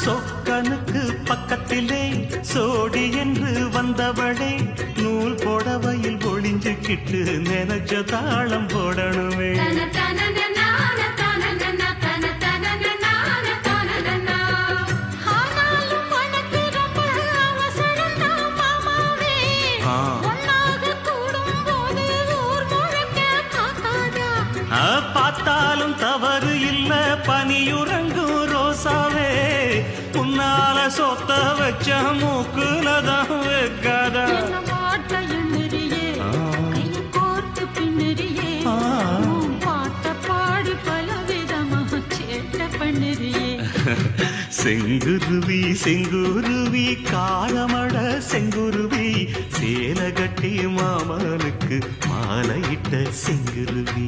சொக்கனுக்கு பக்கத்திலே சோடி என்று வந்தவளே நூல் புடவையில் ஒளிஞ்சுக்கிட்டு நினைச்ச தாளம் போடணுமே. பார்த்தாலும் தவறு இல்ல பனியுறங்கும் ரோசாவே உன்னால சொத்த வச்ச மூக்குலதான் வைக்காத செங்குருவி செங்குருவி காலமட செங்குருவி சேல கட்டி மாமனுக்கு மாலையிட்ட செங்குருவி.